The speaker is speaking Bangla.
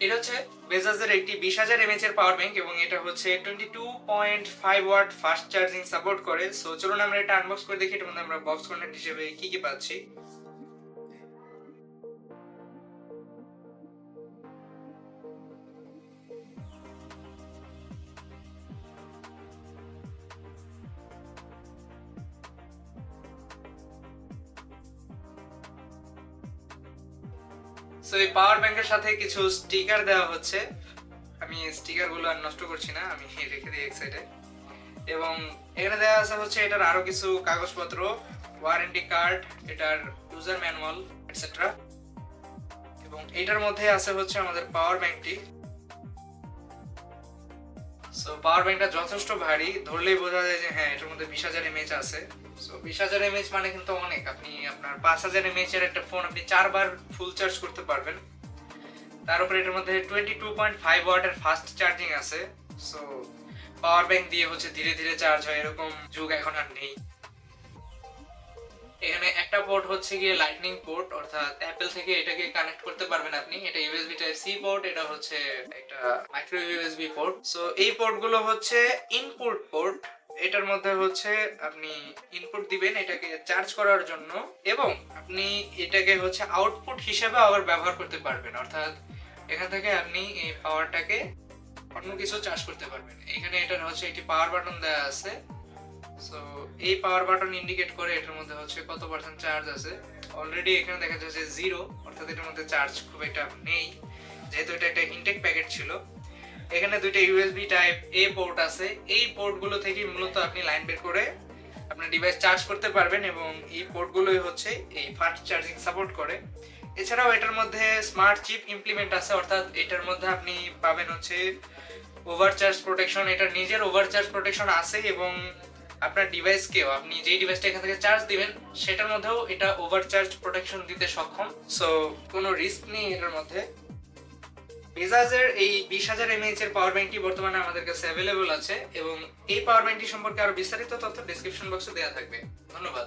এটা হচ্ছে বেজাজের একটি 20,000 mAh এর পাওয়ার ব্যাংক এবং এটা হচ্ছে 22.5 ওয়াট ফাস্ট চার্জিং সাপোর্ট করে। সো চলুন আমরা এটা আনবক্স করে দেখি এটার মধ্যে আমরা বক্স কন্টেন্ট হিসেবে কি কি পাচ্ছি। সো এই পাওয়ার ব্যাংকের সাথে কিছু স্টিকার দেওয়া হচ্ছে। আমি স্টিকার গুলো আর নষ্ট করছি না, আমি রেখে দিই এক সাইডে। এবং এখানে দেওয়া আছে হচ্ছে এটার আরো কিছু কাগজপত্র, ওয়ারেন্টি কার্ড, এটার ইউজার ম্যানুয়াল এটসেট্রা। এবং এটার মধ্যে আছে হচ্ছে আমাদের পাওয়ার ব্যাংকটি। সো পাওয়ার ব্যাংকটা যথেষ্ট ভারী, ধরলেই বোঝা যায় যে হ্যাঁ এটার মধ্যে 20,000 mAh আছে। সো 20,000 mAh মানে কিন্তু অনেক। আপনি আপনার 5,000 mAh এর একটা ফোন আপনি 4 বার ফুল চার্জ করতে পারবেন। তার উপরে এটার মধ্যে 22.5 ওয়াটের ফাস্ট চার্জিং আছে। সো পাওয়ার ব্যাংক দিয়ে হচ্ছে ধীরে ধীরে চার্জ হয় এরকম যুগ এখন আর নেই। এখানে একটা পোর্ট হচ্ছে গিয়ে লাইটনিং পোর্ট, অর্থাৎ অ্যাপল থেকে এটাকে কানেক্ট করতে পারবেন আপনি। এটা ইউএসবি টাইপ সি পোর্ট, এটা হচ্ছে একটা মাইক্রো ইউএসবি পোর্ট। সো এই পোর্ট গুলো হচ্ছে ইনপুট পোর্ট। এটার মধ্যে হচ্ছে আপনি ইনপুট দিবেন এটাকে চার্জ করার জন্য, এবং আপনি এটাকে হচ্ছে আউটপুট হিসেবে আবার ব্যবহার করতে পারবেন। অর্থাৎ এখান থেকে আপনি এই পাওয়ারটাকে অন্য কিছু চার্জ করতে পারবেন। এখানে এটার হচ্ছে একটি পাওয়ার বাটন দেওয়া আছে। সো এই পাওয়ার বাটন ইন্ডিকেট করে এটার মধ্যে হচ্ছে কত পার্সেন্ট চার্জ আছে। অলরেডি এখানে দেখা যাচ্ছে 0, অর্থাৎ এটার মধ্যে চার্জ খুব একটা নেই, যেহেতু এটা একটা ইনটেক প্যাকেট ছিল। এখানে দুইটা ইউএসবি টাইপ এ পোর্ট আছে। এই পোর্টগুলো থেকে মূলত আপনি লাইন বের করে আপনার ডিভাইস চার্জ করতে পারবেন, এবং এই পোর্টগুলোই হচ্ছে এই ফাস্ট চার্জিং সাপোর্ট করে। এছাড়াও এটার মধ্যে স্মার্ট চিপ ইমপ্লিমেন্ট আছে, অর্থাৎ এটার মধ্যে আপনি পাবেন হচ্ছে ওভারচার্জ প্রোটেকশন। এটার নিজের ওভারচার্জ প্রোটেকশন আছে, এবং আপনার ডিভাইসকেও আপনি যেই ডিভাইসটা এখান থেকে চার্জ দিবেন সেটার মধ্যেও এটা ওভারচার্জ প্রোটেকশন দিতে সক্ষম। সো কোনো রিস্ক নেই এটার মধ্যে। বেজাজের এই 20,000 mAh এর পাওয়ার ব্যাংকটি বর্তমানে আমাদের কাছে অ্যাভেলেবল আছে, এবং এই পাওয়ার ব্যাংকটি সম্পর্কে আরো বিস্তারিত তথ্য ডেসক্রিপশন বক্সে দেওয়া থাকবে। ধন্যবাদ।